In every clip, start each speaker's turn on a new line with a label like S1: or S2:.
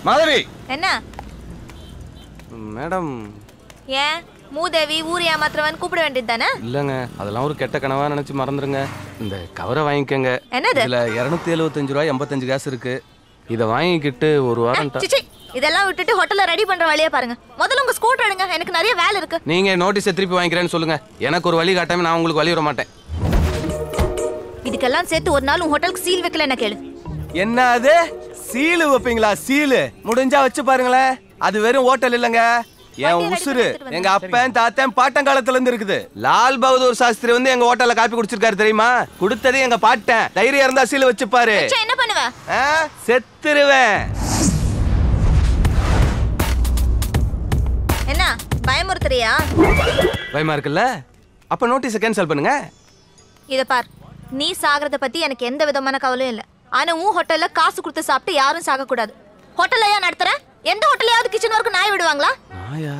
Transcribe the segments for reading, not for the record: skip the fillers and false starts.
S1: மாதவி
S2: என்ன
S1: மேடம்
S2: ஏன் மூதேவி ஊர் ஏமாத்துறவன் கூப்பிட வேண்டியது தானே?
S1: இல்லங்க அதெல்லாம் ஒரு கெட்ட கனவா நினைச்சு மறந்துருங்க. இந்த கவரை வாங்கிக்கங்க.
S2: என்னது?
S1: இதுல 275 ரூபாய் 85 காசு இருக்கு. இத வாங்கிக்கிட்டு ஒரு வாரம்
S2: இதெல்லாம் விட்டுட்டு ஹோட்டல்ல ரெடி பண்ற வழியை பாருங்க. முதல்ல உங்க ஸ்கூட்டர் எடுங்க, எனக்கு நிறைய வேலை இருக்கு.
S1: நீங்க நோட்டீஸ் திருப்பி வாங்கிக்கிறேன்னு சொல்லுங்க. எனக்கு ஒரு வழி காட்டாம நான் உங்களுக்கு வழி விட மாட்டேன்.
S2: இதுக்கெல்லாம் சேர்த்து ஒரு நாள் உங்க ஹோட்டலுக்கு சீல் வைக்கல என்ன கேளு.
S1: என்ன அது சீலு வைப்பீங்களா? சீலு முடிஞ்சா வச்சு பாருங்களேன். அது வெறும் ஹோட்டல் இல்லங்க, என் உசுரு. எங்க அப்பன் தாத்தன் பாட்டங்காலத்துல இருந்து இருக்குது. லால் பகதூர் சாஸ்திரி வந்து எங்க ஹோட்டல்ல காப்பி குடிச்சிருக்காரு தெரியுமா? குடுத்தது எங்க பாட்டன். தைரியம் இருந்தா சீலு வச்சு பாரு.
S2: என்ன பண்ணுவ?
S1: செத்துருவேன்.
S2: என்ன பயமுறுத்துறியா?
S1: பயமா இருக்குல்ல? அப்ப நோட்டீஸை கேன்சல் பண்ணுங்க.
S2: இத பார், நீ சாகிறத பத்தி எனக்கு எந்த விதமான கவலையும் இல்ல. ஆனா உன் ஹோட்டல்ல காசு கொடுத்து சாப்பிட்டு யாரும் சாக கூடாது. ஹோட்டல்ல ஏன் நடத்துற? எந்த ஹோட்டல்லையாவது கிச்சன் வரைக்கும் நாய் விடுவாங்களா?
S1: நாயா?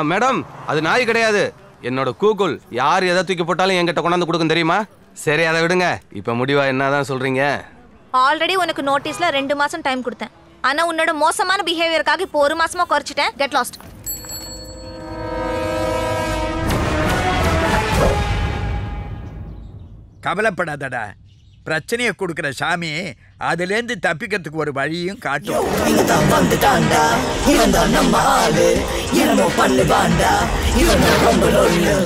S1: மேடம் அது நாய் கிடையாது, என்னோட கூகுள். யார் எதை தூக்கி போட்டாலும் என்கிட்ட கொண்டாந்து கொடுக்கும் தெரியுமா? சரி அதை விடுங்க. இப்ப முடிவா என்னதான் சொல்றீங்க?
S2: ஆல்ரெடி உனக்கு நோட்டீஸ்ல 2 மாசம் டைம் கொடுத்தேன். ஆனா உன்னோட மோசமான பிஹேவியருக்காக இப்போ 1 மாசமா குறைச்சிட்டேன். Get lost.
S3: கவலைப்படாதடா, பிரச்சனையை கொடுக்கிற சாமி அதுலேருந்து தப்பிக்கிறதுக்கு ஒரு வழியும் காட்டும்.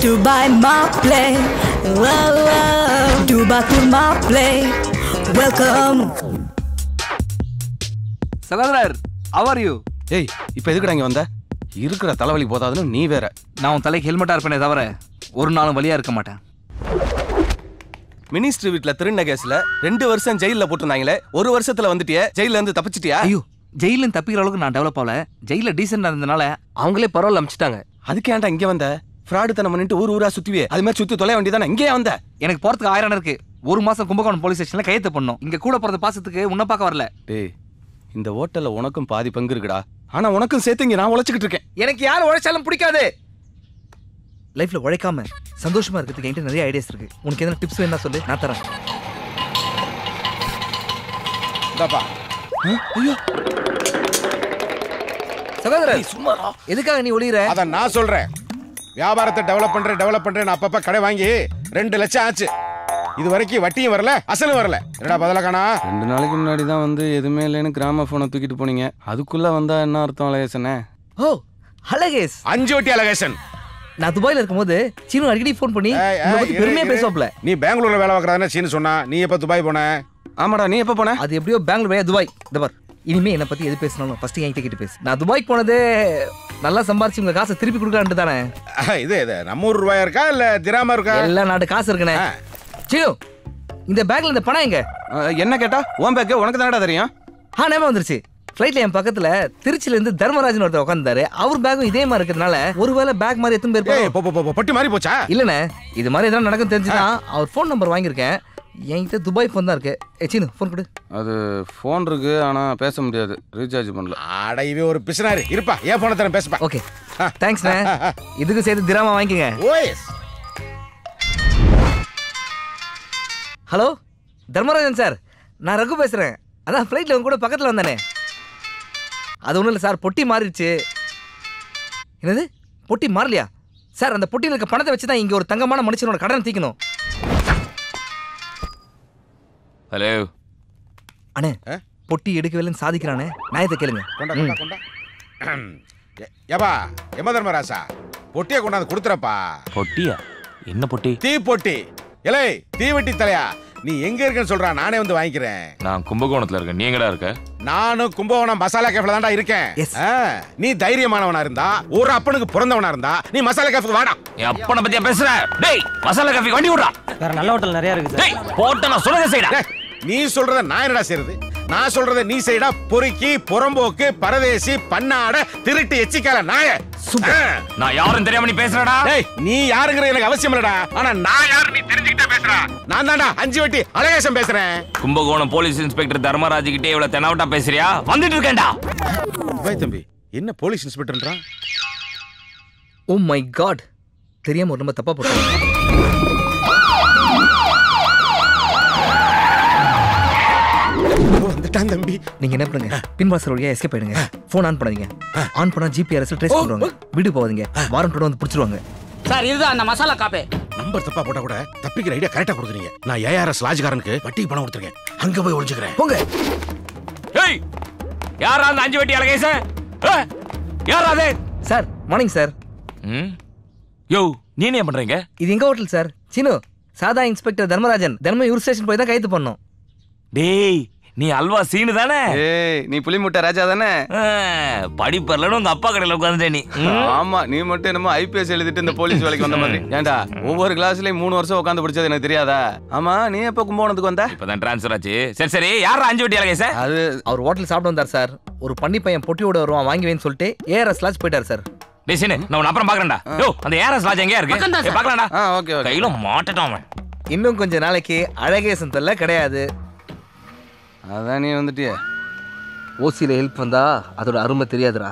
S4: Dubai Maple, Dubai Maple, welcome.
S5: சகோதரர், how are you?
S1: ஏய் இப்போ எதுக்குடா இங்க வந்த? இருக்கிற தலைவலி போதாதுன்னு நீ வேற.
S5: நான் உன் தலைக்கு ஹெல்மெட்டா இருப்பேனே தவிர ஒரு நாளும் வலியா இருக்க மாட்டேன்.
S1: மினிஸ்டர் வீட்ல திருண்ண கேஸ்ல 2 வருஷம் ஜெயில போட்டுருந்தாங்களே, 1 வருஷத்துல வந்துட்டியே, ஜெயில இருந்து தப்பிச்சிட்டியா?
S5: ஐயோ, ஜெயில தப்பிக்கிற அளவுக்கு நான் டெவலப் ஆகல. ஜெயில டீசெண்டா இருந்தனால அவங்களே பரவாயில்ல அமிச்சிட்டாங்க.
S1: அதுக்கு ஏன்டா இங்க வந்த? ஃப்ராடு தனம் பண்ணிட்டு ஊரா சுத்திவே, அது மாதிரி சுத்தி தொலை வேண்டியதானே. இங்கே வந்த?
S5: எனக்கு போறதுக்கு 1000 இருக்கு. 1 மாசம் கும்பகோணம் போலீஸ் ஸ்டேஷன்ல கையெழுத்து பண்ணணும். இங்க கூட பிறந்த பாசத்துக்கு உன்ன பார்க்க வரல.
S1: டேய், இந்த ஹோட்டல்ல உனக்கும் பாதி பங்கு இருக்குடா. ஆனா உனக்கும் சேர்த்து இங்க நான் உழைச்சிக்கிட்டு இருக்கேன்.
S5: எனக்கு யார் உழைச்சாலும் பிடிக்காது. லைஃப்ல உழைக்காம சந்தோஷமா இருக்கிறதுக்கு என்கிட்ட நிறைய ஐடியாஸ் இருக்கு. உனக்கு எதனா டிப்ஸ் வேணா சொல்லு, நான் தரேன்.
S6: பாப்பா.
S1: ஐயோ
S5: சகோதரர், சும்மா எதுக்காக நீ ஒளியற?
S6: அத நான் சொல்றேன். வியாபாரத்தை டெவலப் பண்றேன் அப்பப்ப கடை வாங்கி 2 லட்சம் ஆச்சு. இது வரைக்கும் வட்டியும் வரல, அசலும் வரல. என்னடா பதில காணா?
S1: 2 நாளைக்கு முன்னாடி தான் வந்து எதுவுமே இல்லைன்னு கிராம போனை தூக்கிட்டு போனீங்க. அதுக்குள்ள வந்தா என்ன அர்த்தம் அழகேசனே?
S5: ஓ அழகேஸ்,
S6: 5 வட்டி அழகேசன்.
S5: நான் துபாயில இருக்கும்போது சீனு அடிக்கடி ஃபோன் பண்ணி உன்னை பத்தி பெருமையா பேசுவாப்ல.
S6: நீ பெங்களூர்ல வேலை பார்க்கறதானே சீனு சொன்னா. நீ எப்ப துபாய் போன?
S1: ஆமாடா, நீ எப்ப போன?
S5: அது எப்படியோ பெங்களூர் வழியா துபாய். இந்த பார், இனிமே என்ன பத்தி எது பேசினாலும் ஃபர்ஸ்ட் என்கிட்ட கிட்ட பேசு. நான் துபாய்க்கு போனது நல்லா சம்பாரிச்சு உங்க காசை திருப்பி கொடுக்கலான்ட்டு தானே.
S6: இது நம்ம ஊர் ரூபாயா இருக்கா இல்ல திராமா இருக்கா?
S5: எல்லா நாட்டு காசு இருக்குனே. சீனு, இந்த பேக்ல இந்த பணம் எங்க?
S1: என்ன கேட்டா உன் பேக் உனக்கு தானடா தெரியும்.
S5: நேமா வந்துருச்சு. ஃப்ளைட்ல என் பக்கத்துல திருச்சில இருந்து தர்மராஜன் ஒருத்தர் உட்கார்ந்தாரு. அவர் பேக்கும் இதே மாதிரி இருக்கிறதுனால ஒருவேளை பேக் மாதிரி எத்தனை பேர்
S6: பொட்டி மாதிரி போச்சா?
S5: இல்லண்ணே, இது மாதிரி எதாவது நடக்கும் தெரிஞ்சுதான் அவர் ஃபோன் நம்பர் வாங்கியிருக்கேன். என்கிட்ட துபாய் ஃபோன் தான் இருக்கு. சீனு ஃபோன் கொடு.
S1: அது ஃபோன் இருக்கு, ஆனா பேச முடியாது, ரீசார்ஜ் பண்ணல.
S6: ஆட இவே ஒரு பிசினாரி இருப்பா. ஏன் போன தரேன் பேசுப்பா.
S5: ஓகே தேங்க்ஸ்ண்ணே. இதுக்கு சேர்த்து திராமா வாங்கிக்கங்க.
S6: ஓஎஸ்.
S5: ஹலோ தர்மராஜன் சார், நான் ரகு பேசுறேன். அதான் ஃப்ளைட்ல உங்க கூட பக்கத்துல வந்தானே. அது ஒன்றும் இல்லை சார், பொட்டி மாறிடுச்சு. என்னது பொட்டி மாறலையா சார்? அந்த பொட்டியில் இருக்க பணத்தை வச்சு தான் இங்கே ஒரு தங்கமான மனுஷனோட கடனை தீக்கணும்.
S1: ஹலோ
S5: அண்ணே, பொட்டி எடுக்கவில்லைன்னு சாதிக்கிறானே, நியாயத்தை கேளுங்க.
S6: ஏப்பா எம தர்மராசா, பொட்டியை கொண்டாந்து கொடுத்துறப்பா.
S1: பொட்டியா? என்ன பொட்டி?
S6: தீ பொட்டி. இலை தீவெட்டி தலையா, நீ எங்க இருக்கன்னு சொல்றா, நானே வந்து வாங்கிக்கிறேன்.
S7: நான் கும்பகோணத்துல இருக்கேன். நீ எங்கடா இருக்க?
S6: நானும் கும்பகோணம் மசாலா கேஃப்ல தான்டா இருக்கேன். நீ தைரியமானவனா இருந்தா, ஒரு அப்பனுக்கு பிறந்தவனா இருந்தா, நீ மசாலா கேஃப்க்கு வாடா.
S7: என் அப்பனை பத்தியா பேசுற? டேய், மசாலா காஃபி வண்டி விடுறா.
S8: வேற நல்ல ஹோட்டல் நிறைய இருக்கு சார்.
S7: டேய், போட்ட நான் சொல்றத செய்டா.
S6: நீ சொல்றத நான் என்னடா செய்யறது? நான் சொல்றத நீ செய்டா. பொறுக்கி, புறம்போக்கு, பரதேசி, பன்னாட, திருட்டு, எச்சிக்கால நாய.
S7: நான் யாரும் தெரியாம நீ பேசுறடா.
S6: டேய், நீ யாருங்கற எனக்கு அவசியம் இல்லடா. ஆனா நான் யாரு நீ தெரிஞ்சுக்கிட்டே பேசுற. நான் தான்டா 5 வட்டி அழகேசன் பேசுறேன்.
S7: கும்பகோணம் போலீஸ் இன்ஸ்பெக்டர் தர்மராஜ் கிட்டே இவ்வளவு தெனாவட்டா பேசுறியா? வந்துட்டு இருக்கேன்டா.
S6: பாய் தம்பி, என்ன போலீஸ் இன்ஸ்பெக்டர்ன்றான்?
S5: ஓ மை காட், தெரியாம ஒரு நம்ம தப்பா போட்டோம்.
S6: வந்துட்டான் தம்பி.
S5: நீங்க என்ன பண்ணுங்க, பின் வாசல் வழியா எஸ்கேப் ஆயிடுங்க. போன் ஆன் பண்ணாதீங்க. ஆன் பண்ணா ஜிபிஆர்எஸ் ட்ரேஸ் பண்ணுவாங்க. வீடு போவாதீங்க, வாரண்டோட வந்து பிடிச்சிருவாங்க.
S8: சார் இதுதான் அந்த மசாலா காப்பே.
S6: நம்பர் தப்பா போட்டா கூட தப்பிக்கிற ஐடியா கரெக்டா கொடுக்குறீங்க. நான் ஏஆர்எஸ் லாஜ்காரனுக்கு வட்டிக்கு பணம் கொடுத்துருக்கேன். அங்க போய் ஒளிஞ்சுக்கிறேன்.
S5: போங்க.
S7: ஏய் யாரா அந்த 5 வெட்டி அழகேச? யாரா அது?
S5: Sir morning sir.
S7: யோ நீ என்ன பண்றீங்க?
S5: இது எங்க ஹோட்டல் சார். சீனு, சாதா இன்ஸ்பெக்டர் தர்மராஜன் தினமும் இவர் ஸ்டேஷன் போய் தான் கைது பண்ணோம்.
S7: டேய் நீ அல்வா சீனு தானே?
S1: ஏய் நீ புலிமுட்டை ராஜா தானே?
S7: படிப்பறலன்னு உங்க அப்பா கடையில உட்காந்துட்டே நீ.
S1: ஆமா, நீ மட்டும் என்னமோ ஐபிஎஸ் எழுதிட்டு இந்த போலீஸ் வேலைக்கு வந்த மாதிரி. ஏன்டா ஒவ்வொரு கிளாஸ்லயும் 3 வருஷம் உட்காந்து படிச்சது எனக்கு தெரியாதா? ஆமா, நீ எப்ப கும்பகோணத்துக்கு வந்த?
S7: இப்பதான் டிரான்ஸ்ஃபர் ஆச்சு. சரி சரி, யாரா 5 வெட்டி அழகேச?
S1: அது
S5: அவர் ஹோட்டல் சாப்பிட வந்தார் சார். ஒரு பண்ணி பையன் பொட்டியோட வருவான் வாங்கி வேன்னு சொல்லிட்டு ஏஆர்எஸ் லாட்ஜ் போயிட்டார் சார்.
S7: டேய் சீனு, நான் உன்னை அப்புறம் பாக்குறேன்டா. யோ அந்த ஏஆர்எஸ் லாட்ஜ் எங்கயா இருக்கு? ஏய் பார்க்கலாம்டா.
S1: Okay okay.
S7: கையில மாட்டட்டான் அவன்.
S5: இன்னும் கொஞ்ச நாளைக்கு அழகேசன் தொல்லை கிடையாது.
S1: அதான் நீ வந்துட்டியே.
S5: ஓசியில் ஹெல்ப் வந்தா அதோட அருமை தெரியாதுடா.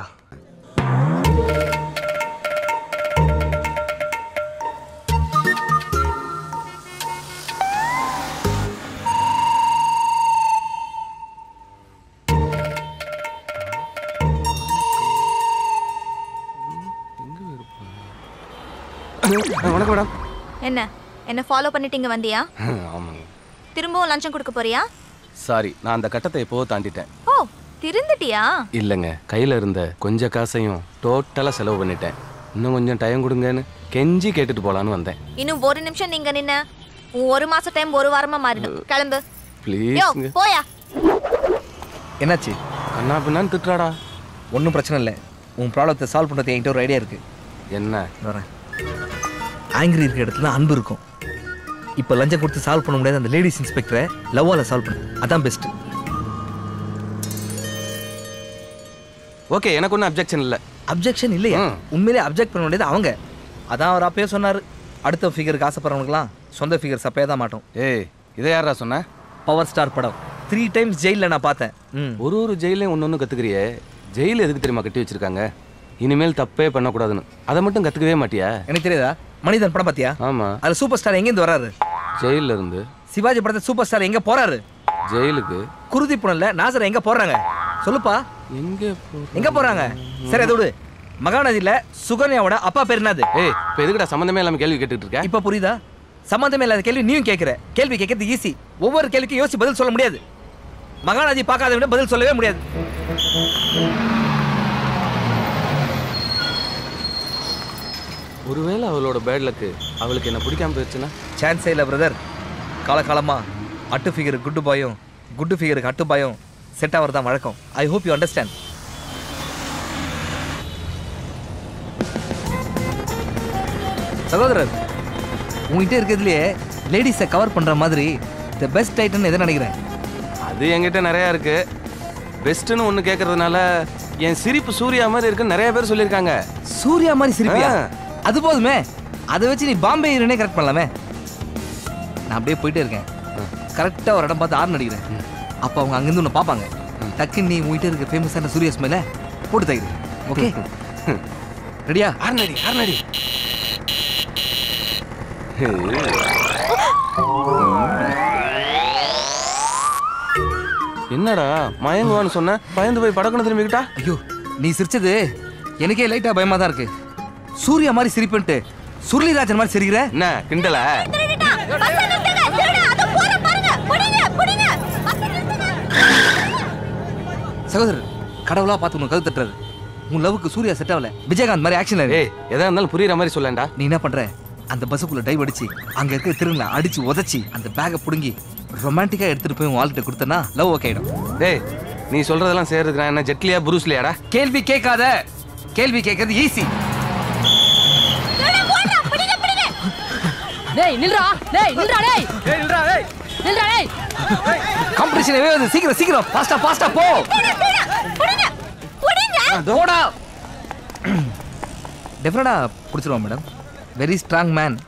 S1: வணக்கம் மேடம்.
S2: என்ன ஃபாலோ பண்ணிட்டு இங்க வந்தியா?
S1: ஆமாங்க.
S2: திரும்பவும் லஞ்சம் கொடுக்க போறியா?
S1: சாரி, நான் அந்த கட்டத்தை எப்போ தாண்டிட்டேன்.
S2: ஓ திருந்துட்டியா?
S1: இல்லைங்க, கையில இருந்த கொஞ்ச காசையும் டோட்டலா செலவு பண்ணிட்டேன். இன்னும் கொஞ்சம் டைம் கொடுங்கன்னு கெஞ்சி கேட்டுட்டு போலான்னு வந்தேன்.
S2: இன்னும் 1 நிமிஷம் நீங்க நின்ன உன் 1 மாச டைம் 1 வாரமா மாறிடும். கிளம்பு.
S1: ப்ளீஸ்.
S2: யோ போயா.
S5: என்னாச்சு?
S1: கண்ணா பின்னான்னு திட்டுறாடா.
S5: ஒன்றும் பிரச்சனை இல்லை. உன் ப்ராப்ளத்தை சால்வ் பண்ணுறது என்கிட்ட ஒரு ஐடியா இருக்கு.
S1: என்ன?
S5: வரேன். ஆங்கிரி இருக்கிற இடத்துல அன்பு இருக்கும். இப்போ லஞ்சம் கொடுத்து சால்வ் பண்ண முடியாது அந்த லேடிஸ் இன்ஸ்பெக்டரை லவ்வால சால்வ் பண்ணு. அதான் பெஸ்ட்.
S1: ஓகே, எனக்கு ஒன்றும் அப்ஜெக்ஷன் இல்லை.
S5: அப்ஜெக்ஷன் இல்லையா? உண்மையிலே அப்ஜெக்ட் பண்ண வேண்டியது அவங்க. அதான் அவர் அப்பயே சொன்னார், அடுத்த ஃபிகருக்கு ஆசைப்படுறவங்களுக்குலாம் சொந்த ஃபிகர் சப்பையே தான் மாட்டோம்.
S1: ஏய், இதை யாரா சொன்ன?
S5: பவர் ஸ்டார் படம் 3 டைம்ஸ் ஜெயிலில் நான் பார்த்தேன்.
S1: ஒரு ஜெயிலையும் ஒன்று கற்றுக்கிறியே. ஜெயில் எதுக்கு தெரியுமா கட்டி வச்சிருக்காங்க? இனிமேல் தப்பே பண்ணக்கூடாதுன்னு. அதை மட்டும் கற்றுக்கவே மாட்டியா?
S5: எனக்கு தெரியாதா? மனிதன் படம் பார்த்தியா?
S1: ஆமாம்.
S5: அதில் சூப்பர் ஸ்டார் எங்கேருந்து வராரு?
S1: ஜெயிலில் இருந்து.
S5: சிவாஜி படத்தை சூப்பர் ஸ்டார் எங்கே போறாரு?
S1: ஜெயிலுக்கு.
S5: குருதி புனல்ல நாசர் எங்கே போறாங்க? சொல்லுப்பா, எங்கே போறாங்க? சரி அதோடு மகாநதியில் சுகன்யாவோட அப்பா பேர் என்னது?
S1: ஏய், இப்போ எதுக்குடா சம்மந்தமே இல்லாமல் கேள்வி கேட்டுட்டு இருக்க?
S5: இப்போ புரியுதா? சம்மந்தமே இல்லாத கேள்வி நீயும் கேட்குற. கேள்வி கேட்கறது ஈஸி. ஒவ்வொரு கேள்விக்கும் யோசிச்சு பதில் சொல்ல முடியாது. மகாநதி பார்க்காத விட பதில் சொல்லவே முடியாது.
S1: ஒருவேளை அவளோட பேட் லக்கு அவளுக்கு என்ன பிடிக்காம போயிடுச்சுன்னா?
S5: சான்ஸே இல்லை பிரதர். காலகாலமா அட்டு ஃபிகருக்கு குட்டு பாயும், குட்டு ஃபிகருக்கு அட்டு பாயும் செட் ஆகிறது தான் வழக்கம். I hope you understand. சகோதரர், உங்ககிட்ட இருக்கிறதுலையே லேடிஸை கவர் பண்ணுற மாதிரி த பெஸ்ட் ஐட்டம்னு எதை நினைக்கிறேன்?
S1: அது என்கிட்ட நிறையா இருக்கு. பெஸ்ட்டுன்னு ஒன்று கேட்கறதுனால என் சிரிப்பு சூர்யா மாதிரி இருக்குன்னு நிறைய பேர் சொல்லியிருக்காங்க.
S5: சூர்யா மாதிரி சிரிப்பியா? அது போதுமே. அதை வச்சு நீ பாம்பே ஹீரோனே கரெக்ட் பண்ணலாமே. நான் அப்படியே போயிட்டே இருக்கேன். கரெக்டாக ஒரு இடம் பார்த்து ஆர்ன் அடிக்கிறேன். அப்போ அவங்க அங்கேருந்து ஒன்று பார்ப்பாங்க. டக்குன்னு நீ உங்ககிட்ட இருக்க ஃபேமஸான சூர்யா ஸ்மைல போட்டு தைக்கிறேன். ஓகே ரெடியா?
S1: ஆர்னடி ஆர்னடி. என்னடா மயங்குவான்னு சொன்ன, பயந்து போய் படக்கணும் திரும்பிக்கிட்டா?
S5: ஐயோ, நீ சிரிச்சது எனக்கே லைட்டா பயமா தான் இருக்கு. சூர்யா மாதிரி சிரிப்புன்ட்டு சுருளிராஜன் மாதிரி சிரிக்கிற.
S1: என்ன கிண்டல?
S5: சகோதரர், கடவுளா பார்த்து உனக்கு கது தட்டுறாரு. உன் லவ்வுக்கு சூர்யா செட் ஆகல. விஜயகாந்த் மாதிரி ஆக்ஷன்.
S1: ஏய், எதா இருந்தாலும் புரியுற மாதிரி சொல்லண்டா.
S5: நீ என்ன பண்ற? அந்த பஸ்ஸுக்குள்ள டைவ் அடிச்சு அங்க இருக்கிற திருங்களை அடிச்சு உதச்சி அந்த பேக்கை புடுங்கி ரொமான்டிக்கா எடுத்துட்டு போய் உன் வாழ்கிட்ட கொடுத்தனா லவ் ஓகே ஆயிடும்.
S1: டேய், நீ சொல்றதெல்லாம் செய்யறதுக்கு நான் என்ன ஜெட்லியா புரூஸ்லியாடா?
S5: கேள்வி கேட்காத. கேள்வி கேட்கறது ஈஸி.
S8: டேய் நில்றா. டேய் நில்றா. டேய்
S5: ஏய் நில்றா. ஏய்
S8: நில்றா. டேய்
S5: காம்படிஷனே வந்து சீக்கிரம் சீக்கிரம் ஃபாஸ்டா ஃபாஸ்டா போ. போடா. டெஃபினட்டா பிடிச்சிருவோம் மேடம். Very strong man.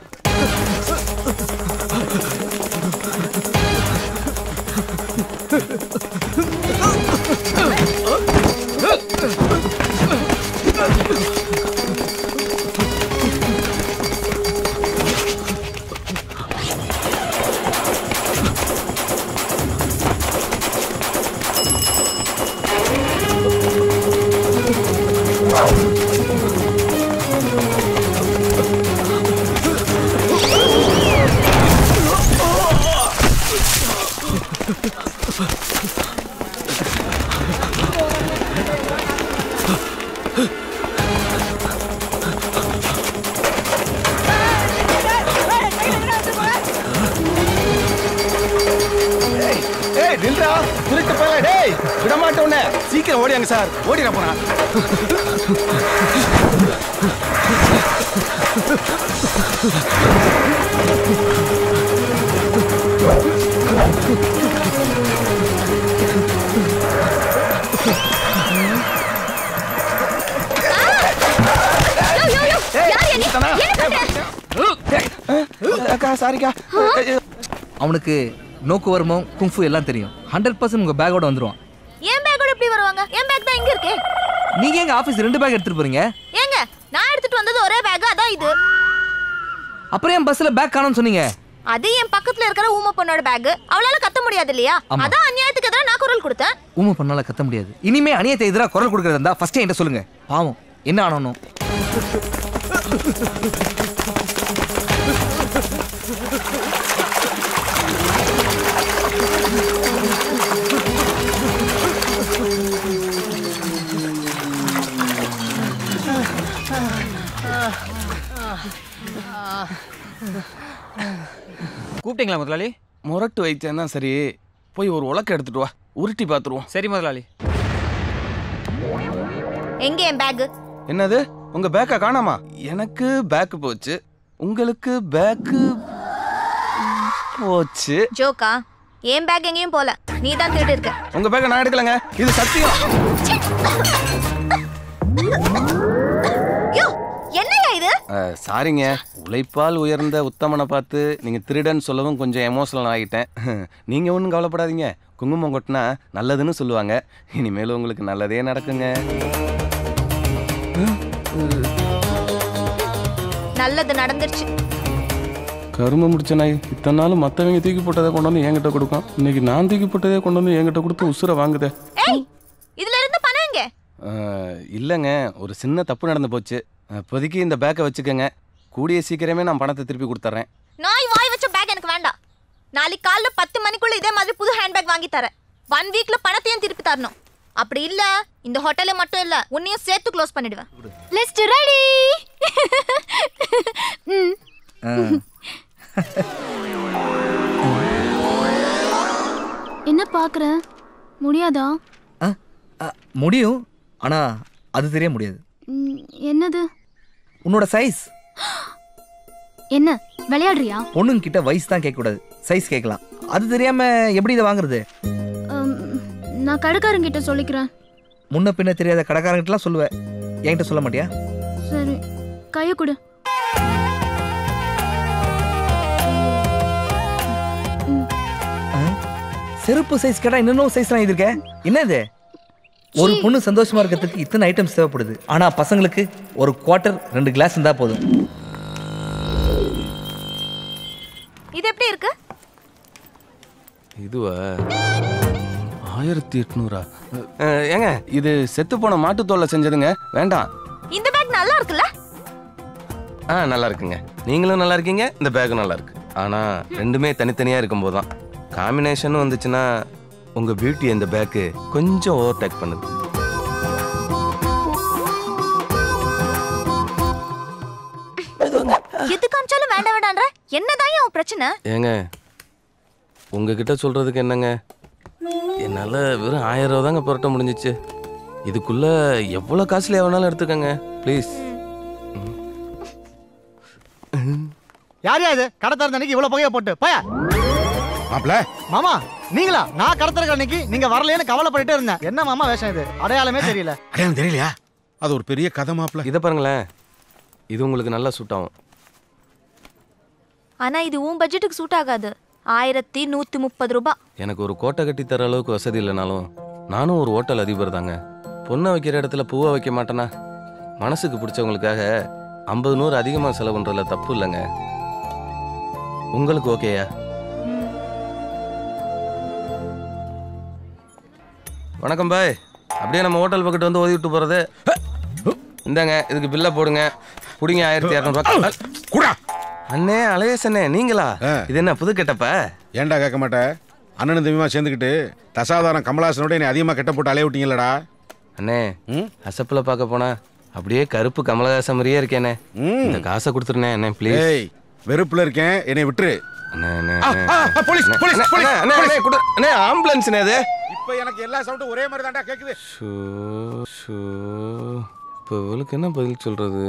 S1: டேய் நில்றா திருட்டு போல டேய் விட மாட்டோனே சீக்கிரம் ஓடியாங்க சார் ஓடிட போறா
S5: அவனுக்கு நோக்குவரமும் குங்ஃபு எல்லாம் தெரியும். 100% உங்க பேக்கோட வந்துருவான்.
S2: என் பேக்கோட எப்படி வருவாங்க? என் பேக் தான் இங்க இருக்கு.
S5: நீங்க எங்க ஆபீஸ் 2 பேக் எடுத்துட்டு போறீங்க?
S2: ஏங்க நான் எடுத்துட்டு வந்தது ஒரே பேக், அதான் இது.
S5: அப்புறம் என் பஸ்ல பேக் காணோம்னு சொன்னீங்க.
S2: அது என் பக்கத்துல இருக்கிற ஊம பொண்ணோட பேக். அவளால கத்த முடியாது இல்லையா? அதான் அநியாயத்துக்கு எதிராக நான் குரல் கொடுத்தேன்.
S5: ஊம பொண்ணால கத்த முடியாது. இனிமே அநியாயத்துக்கு எதிராக குரல் கொடுக்கறதா இருந்தா ஃபர்ஸ்ட் என்கிட்ட சொல்லுங்க. பாவம் என்ன ஆனணும்.
S9: கூப்பிட்டீங்களா முதலாளி?
S1: முரட்டு வைத்தியம் தான் சரி, போய் ஒரு உலக்க எடுத்துட்டு வா, உருட்டி பாத்துருவோம்.
S9: சரி முதலாளி.
S2: எங்க என் பேக்?
S1: என்னது உங்க பேக்கை காணாமா? எனக்கு பேக் போச்சு, உங்களுக்கு பேக் போச்சு.
S2: ஜோக்கா? என் பேக் எங்கேயும் போல, நீ தான் திருடி இருக்க.
S1: உங்க பேக்கை நான் எடுக்கலங்க, இது சத்தியம்.
S2: என்னையா இது?
S1: சாரிங்க, உழைப்பால் உயர்ந்த உத்தமனை பார்த்து நீங்க திருடன் சொல்லவும் கொஞ்சம் எமோஷனல் ஆகிட்டேன். நீங்க ஒன்றும் கவலைப்படாதீங்க, குங்குமம் கொட்டினா நல்லதுன்னு சொல்லுவாங்க. இனிமேலும் உங்களுக்கு நல்லதே நடக்குங்க.
S2: நல்லது நடந்துருச்சு.
S6: கரும முடிச்ச நாய் இத்தனை நாள் மற்றவங்க தூக்கி போட்டதை கொண்டு வந்து என்கிட்ட கொடுக்கும். இன்னைக்கு நான் தூக்கி போட்டதே கொண்டு வந்து என்கிட்ட கொடுத்து உசுரை வாங்குதே.
S2: ஏய், இதுல இருந்து பணம் எங்க?
S1: இல்லைங்க, ஒரு சின்ன தப்பு நடந்து போச்சு. இப்போதைக்கு இந்த பேக்கை வச்சுக்கோங்க, கூடிய சீக்கிரமே நான் பணத்தை திருப்பி கொடுத்துட்றேன்.
S2: நாய் வாய் வச்ச பேக் எனக்கு வேண்டாம். நாளைக்கு காலைல 10 மணிக்குள்ள இதே மாதிரி புது ஹேண்ட்பேக் வாங்கி தரேன். 1 வீக்ல பணத்தையும் திருப்பி தரணும். அப்படி இல்ல இந்த ஹோட்டலே மட்டும் இல்ல, உன்னையும் சேர்த்து க்ளோஸ் பண்ணிடுவேன். List ready.
S10: என்ன பாக்குற? முடியாதா?
S5: முடியும், ஆனா அது தெரிய முடியாது.
S10: என்னது?
S5: உன்னோட சைஸ்.
S10: என்ன விளையாடுறியா?
S5: பொண்ணுங்க கிட்ட வயசு தான் கேட்க கூடாது, சைஸ் கேட்கலாம். அது தெரியாம எப்படி இதை வாங்குறது?
S10: நான் கடைக்காரங்கிட்ட சொல்லிக்கிறேன்.
S5: முன்ன பின்ன தெரியாத கடைக்காரங்கிட்டலாம் சொல்லுவேன், என்கிட்ட சொல்ல மாட்டியா?
S10: சரி, கையை கொடு.
S5: செருப்பு சைஸ் கேட்டா இன்னும் சைஸ்லாம் இது இருக்க. என்னது? ஒரு பொண்ணு சந்தோஷமா இருக்கிறதுக்கு இத்தனை ஐட்டம்ஸ் தேவைப்படுது, ஆனா பசங்களுக்கு ஒரு குவார்ட்டர் 2 கிளாஸ் இருந்தா போதும்.
S2: இது எப்படி இருக்கு?
S1: இதுவா 1800? ஏங்க இது செத்து போன மாட்டுத்தோலை செஞ்சதுங்க, வேண்டாம்.
S2: இந்த பேக் நல்லா இருக்குல்ல?
S1: நல்லா இருக்குங்க, நீங்களும் நல்லா இருக்கீங்க, இந்த பேக்கும் நல்லா இருக்கு. ஆனா ரெண்டுமே தனித்தனியா இருக்கும்போது தான் காம்பினேஷன் வந்துச்சுன்னா உங்க பியூட்டி இந்த பேக்கு கொஞ்சம் ஓவர்டேக் பண்ணுது.
S2: எது காமிச்சாலும் வேண்டாம் வேண்டான்ற, என்னதான் உன் பிரச்சனை?
S1: ஏங்க உங்ககிட்ட சொல்றதுக்கு என்னங்க, என்னால வெறும் 1000 ரூபா தாங்க புரட்ட முடிஞ்சிச்சு. இதுக்குள்ள எவ்வளவு காசுல வேணாலும் எடுத்துக்கங்க ப்ளீஸ்.
S11: யார் இது கடை திறந்த அன்னைக்கு இவ்வளவு புகையை போட்டு போயா?
S6: மாப்ள
S11: மாமா நீங்களா? நான் கடை திறக்கிற அன்னைக்கு நீங்க வரலையேன்னு கவலைப்பட்டுட்டே இருந்தேன். என்ன மாமா வேஷம் இது? அடையாளமே தெரியல.
S6: அடையாளம் தெரியலையா? அது ஒரு பெரிய கதை மாப்ள.
S1: இதை பாருங்களேன், இது உங்களுக்கு நல்லா சூட் ஆகும்.
S2: ஆனா இது உன் பட்ஜெட்டுக்கு சூட் ஆகாது. 1130 ரூபாய்.
S1: எனக்கு ஒரு கோட்டை கட்டி தர அளவுக்கு வசதி இல்லைனாலும் நானும் ஒரு ஹோட்டல் அதிபர் தாங்க. பொண்ணை வைக்கிற இடத்துல பூவை வைக்க மாட்டேனா? மனசுக்கு பிடிச்சவங்களுக்காக 50 100 அதிகமாக செலவு பண்றதுல தப்பு இல்லைங்க. உங்களுக்கு ஓகேயா? வணக்கம் பாய். அப்படியே நம்ம ஹோட்டல் பக்கத்து வந்து ஓதி விட்டு போறது. இந்தாங்க இதுக்கு பில்ல போடுங்க, புடிங்க 1200 ரூபாய். அண்ணே அழகேசண்ணே நீங்களா? இது என்ன புது கெட்டப்ப?
S6: ஏன்டா கேட்க மாட்டேன்? அண்ணனும் தம்பிமா சேர்ந்துக்கிட்டு தசாதாரம் கமலாசனோட என்னை அதிகமாக கெட்ட போட்டு அலைய விட்டீங்களடா.
S1: அண்ணே அசப்பில் பார்க்க போனா அப்படியே கருப்பு கமலஹாசன் மாதிரியே இருக்கேனே. இந்த காசை கொடுத்துருனே அண்ணே ப்ளீஸ்.
S6: வெறுப்புல இருக்கேன், என்னை விட்டுரு. போலீஸ் போலீஸ் போலீஸ்
S1: ஆம்புலன்ஸ் அது.
S6: இப்போ எனக்கு எல்லா சவுண்டும் ஒரே மாதிரி தான்டா கேக்குது.
S1: இப்போ இவளுக்கு என்ன பதில் சொல்றது?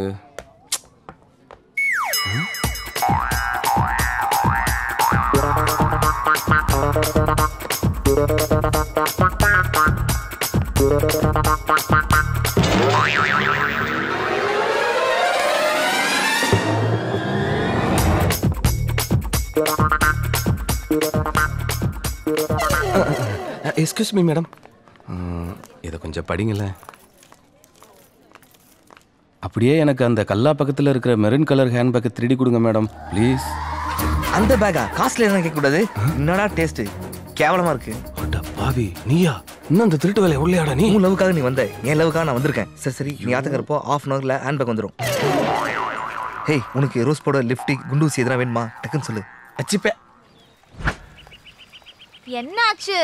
S1: எக்ஸ்கியூஸ் மீ மேடம், இதை கொஞ்சம் படிங்களேன். அப்படியே எனக்கு அந்த கல்லா பக்கத்தில் இருக்கிற மெரூன் கலர் ஹேண்ட் பேக்கை திருடி கொடுங்க மேடம் ப்ளீஸ்.
S5: அந்த பேக்கா காஸ்ட்லி என்ன கேட்கக்கூடாது. என்னடா டேஸ்ட் கேவலமா இருக்கு.
S1: அட பாவி, நீயா இன்னும் அந்த திருட்டு வேலையை உள்ளேடா? நீ
S5: உன் லவ்வுக்காக நீ வந்த, என் லவ்வுக்காக நான் வந்திருக்கேன். சரி சரி, நீ ஆத்துக்கிறப்போ ½ அன் ஹவர்ல ஹேண்ட் பேக் வந்துடும். ஹேய், உனக்கு ரோஸ் பவுடர், லிப்ஸ்டிக், குண்டூசி எதனா வேணுமா? டக்குன்னு சொல்லு.
S1: அச்சிப்பே.
S2: என்ன ஆச்சு?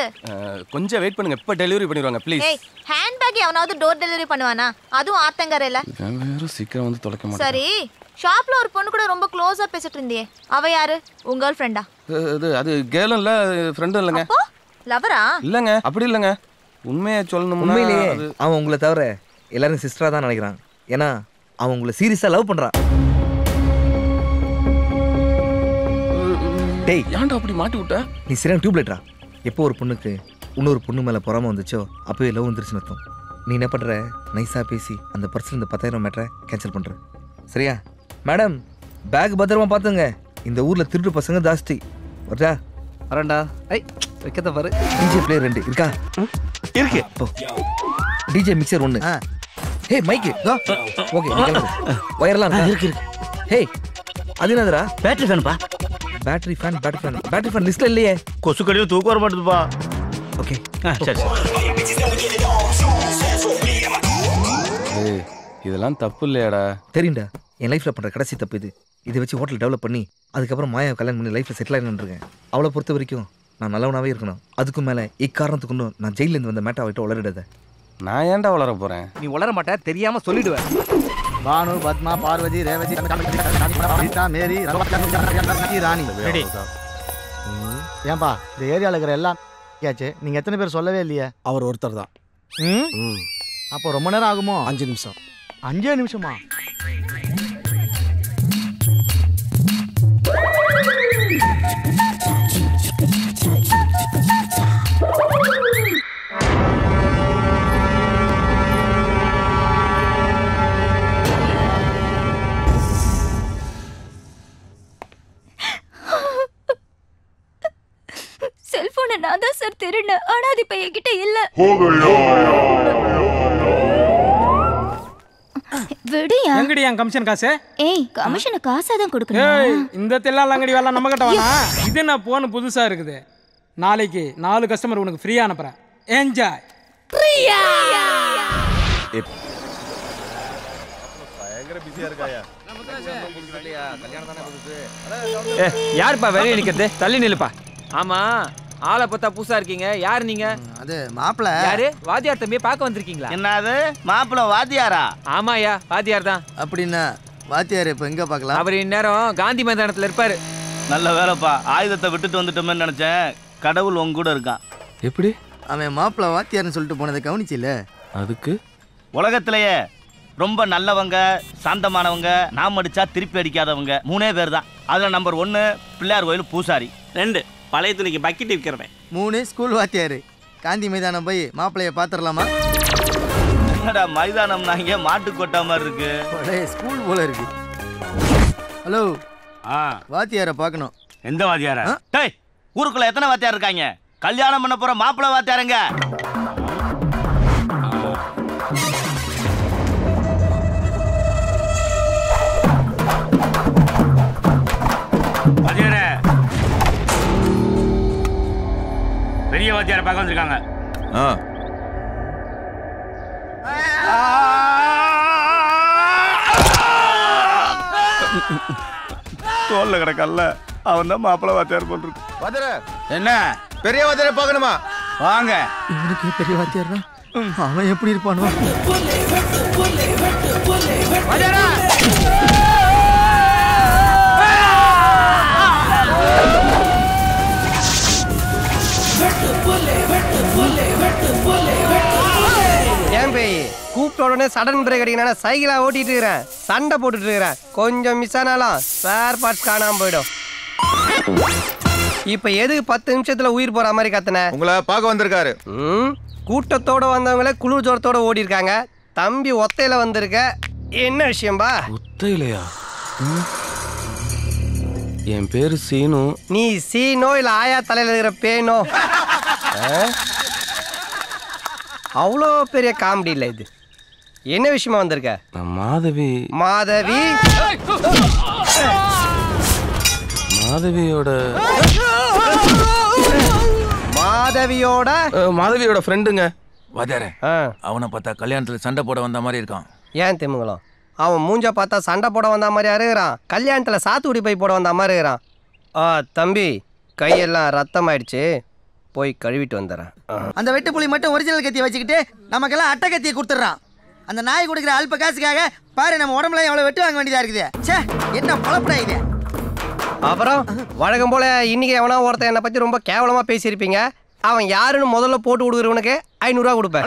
S1: கொஞ்சம் வெயிட் பண்ணுங்க, இப்ப டெலிவரி பண்ணிடுவாங்க ப்ளீஸ்.
S2: ஏய், ஹேண்ட் பேக் எவனாவது டோர் டெலிவரி பண்ணுவானா? அதுவும் ஆத்தங்கரையில.
S1: வேற சீக்கிரம் வந்து தொலைக்க மாட்டேன்.
S2: சரி, ஷாப்ல ஒரு பொண்ணு கூட ரொம்ப க்ளோஸா பேசிட்டு இருந்தியே, அவ யாரு? உங்க கேர்ள் ஃப்ரெண்டா?
S1: அது கேர்ளும் இல்ல ஃப்ரெண்டும் இல்லைங்க.
S2: அப்போ லவரா?
S1: இல்லைங்க, அப்படி இல்லைங்க. உண்மையை சொல்லணும்னா
S5: உண்மையிலேயே அவன் உங்களை தவிர எல்லாரும் சிஸ்டரா தான் நினைக்கிறான். ஏன்னா அவன் உங்களை சீரியஸா லவ் பண்றான். டேய்,
S1: ஏன்டா அப்படி மாட்டி விட்ட?
S5: நீ சரியான டியூப்லைட்ரா. எப்போ ஒரு பொண்ணுக்கு இன்னொரு பொண்ணு மேலே பொறாம வந்துச்சோ அப்போவே லவ் வந்துருச்சுன்னு அர்த்தம். நீ என்ன பண்ணுற, நைஸாக பேசி அந்த பர்ஸில் இந்த 10,000 மேட்டரை கேன்சல் பண்ணுற. சரியா மேடம்? பேக் பத்திரமா பார்த்துங்க. இந்த ஊரில் திருட்டு பசங்க ஜாஸ்தி. வரா வரண்டா. ஐ வைக்கத்த பாரு. டிஜே பிளேயர் 2 இருக்கா?
S1: இருக்கு.
S5: DJ mixer 1. Hey mic okay. ஒயர்லாம் இருக்கு. ஹே அது என்னதுடா?
S11: பேட்டரி ஃபேன்பா.
S5: பேட்டரி ஃபேன் லிஸ்ட்ல இல்லையே.
S11: கொசு கடியும் தூக்கம் வர மாட்டேதுப்பா.
S5: ஓகே
S11: சரி
S1: ஏய், இதெல்லாம் தப்பு இல்லையாடா?
S5: தெரியும்டா, என் லைஃப்ல பண்ற கடைசி தப்பு இது. இதை வச்சு ஹோட்டல் டெவலப் பண்ணி அதுக்கப்புறம் மாயாவை கல்யாணம் பண்ணி லைஃப்ல செட்டில் ஆகிட்டு இருக்கேன். அவளை பொறுத்த வரைக்கும் நான் நல்லவனாவே இருக்கணும். அதுக்கும் மேல இக்காரணத்துக்கு இன்னும் நான் ஜெயிலேருந்து வந்த மேட்டா விட்டு வளரிடாத.
S1: நான் ஏன்டா வளர போறேன்?
S5: நீ வளர மாட்ட, தெரியாம சொல்லிடுவேன்.
S11: பானு, பத்மா, பார்வதி, ரேவதி, சீதா, மேரி, ராணி. ஏன்பா இந்த ஏரியாவில் இருக்கிற எல்லாம் கேச்சு, நீங்க எத்தனை பேர் சொல்லவே இல்லையே?
S9: அவர் ஒருத்தர் தான்.
S11: அப்போ ரொம்ப நேரம் ஆகுமோ?
S9: 5 நிமிஷம்.
S11: 5 நிமிஷமா?
S10: செல்போனை நான் தான் சார் திருடினேன். ஆனா அது இப்ப என்கிட்ட இல்ல. விடியா?
S12: எங்கடி என் கமிஷன் காசு?
S10: ஏய், கமிஷனை காசா தான் கொடுக்கணும்.
S12: இந்த தெல்லால அங்கடி வேலை நம்ம கிட்ட வேணா. இது என்ன போன் புதுசா இருக்குது. நாளைக்கு 4 கஸ்டமர் உனக்கு ஃப்ரீயா அனுப்புறேன். என்ஜாய்.
S10: ஃப்ரீயா?
S6: பயங்கர பிஸியா இருக்காயா?
S7: யாருப்பா வெளியே நிக்கிறது? தள்ளி நில்லுப்பா. ஆமா, ஆளை பார்த்தா புதுசா இருக்கீங்க. யாரு நீங்க?
S11: அது மாப்பிள்ள.
S7: யாரு? வாத்தியார் தம்பியை பார்க்க வந்திருக்கீங்களா?
S11: என்னது மாப்பிள்ள வாத்தியாரா?
S7: ஆமாயா, வாத்தியார் தான்.
S11: அப்படின்னா வாத்தியார் இப்ப எங்க பார்க்கலாம்?
S7: அவர் இந்நேரம் காந்தி மைதானத்துல இருப்பாரு.
S13: நல்ல வேலைப்பா, ஆயுதத்தை விட்டுட்டு வந்துட்டோமே நினைச்சேன். கடவுள் உங்க கூட இருக்கான்.
S1: எப்படி?
S11: அவன் மாப்பிள்ள வாத்தியார்னு சொல்லிட்டு போனதை கவனிச்சில்ல?
S1: அதுக்கு
S13: உலகத்திலேயே ரொம்ப நல்லவங்க, சாந்தமானவங்க, நாம் அடிச்சா திருப்பி அடிக்காதவங்க 3 பேர் தான். அதுல நம்பர் 1 பிள்ளையார் கோயில் பூசாரி. 2 பழைய துணிக்கு பக்கெட் விற்கிறவன்.
S11: 3 ஸ்கூல் வாத்தியார். காந்தி மைதானம் போய் மாப்பிள்ளைய பாத்துடலாமா?
S13: என்னடா மைதானம் நாங்க மாட்டு கொட்டா மாதிரி இருக்கு.
S11: ஸ்கூல் போல இருக்கு. ஹலோ, வாத்தியார பார்க்கணும்.
S13: எந்த வாத்தியார? டேய், ஊருக்குள்ள எத்தனை வாத்தியார் இருக்காங்க? கல்யாணம் பண்ண போற மாப்பிள்ளை வாத்தியாருங்க. வாத்தியாரே, பெரிய வாத்தியாரை பார்க்க வந்திருக்காங்க. தோல்ல கிடக்கல்ல, அவன் தான் மாப்பிள்ளை வாத்தியார் போட்டிருக்கு.
S6: வாத்தியாரே, என்ன பெரிய வாத்தியாரை பார்க்கணுமா?
S13: வாங்க.
S11: இவனுக்கு பெரிய வாத்தியார்னா அவன் எப்படி இருப்பானோ?
S13: வாத்தியாரா!
S9: ஏன் பேய் கூப்பிட்ட உடனே சடன் பிரேக் அடிக்கணும், சைக்கிளா ஓட்டிட்டு இருக்கிறேன், சண்டை போட்டுட்டு இருக்கிறேன். கொஞ்சம் மிஸ் ஆனாலும் ஸ்பேர் பார்ட்ஸ் காணாம போயிடும். இப்ப எதுக்கு 10 நிமிஷத்துல உயிர் போற மாதிரி கத்துன?
S14: உங்களை பார்க்க வந்திருக்காரு.
S9: கூட்டத்தோட வந்தவங்களே குளிர் ஜோரத்தோட ஓடி இருக்காங்க. தம்பி ஒத்தையில வந்திருக்க, என்ன விஷயம்பா?
S1: ஒத்தையிலையா? என் பேரு சீனு.
S9: நீ சீனோ இல்ல ஆயா தலையில இருக்கிற பேனோ? அவ்வளோ பெரிய காமெடி இல்ல இது. என்ன விஷயமா வந்திருக்க?
S1: மாதவி.
S9: மாதவி?
S1: மாதவியோட
S14: மாதவியோட ஃப்ரெண்டுங்க.
S15: வாத்தியாரே, அவனை பார்த்தா கல்யாணத்துல சண்டை போட வந்த மாதிரி இருக்கான்.
S9: ஏன் திமுங்கலாம்? அவன் மூஞ்ச பார்த்தா சண்டை போட வந்த மாதிரி இருக்கிறான், கல்யாணத்துல சாத்துக்குடி போய் போட வந்த மாதிரி இருக்கிறான். தம்பி கையெல்லாம் ரத்தம் ஆயிடுச்சு, போய் கழுவிட்டு வந்துடுறேன்.
S16: அந்த வெட்டு புலி மட்டும் ஒரிஜினல் கத்தியை வச்சுக்கிட்டு நமக்கெல்லாம் அட்டை கத்தியை கொடுத்துட்றான். அந்த நாய் கொடுக்குற அல்ப காசுக்காக பாரு நம்ம உடம்புல எவ்வளோ வெட்டு வாங்க வேண்டியதா இருக்குது. சே, என்ன பழப்படா இது?
S9: அப்புறம் வழக்கம் போல இன்னைக்கு எவனா ஒருத்தன் என்னை பத்தி ரொம்ப கேவலமா பேசியிருப்பீங்க. அவன் யாருன்னு முதல்ல போட்டு கொடுக்குறவனுக்கு 500 ரூபா கொடுப்பேன்.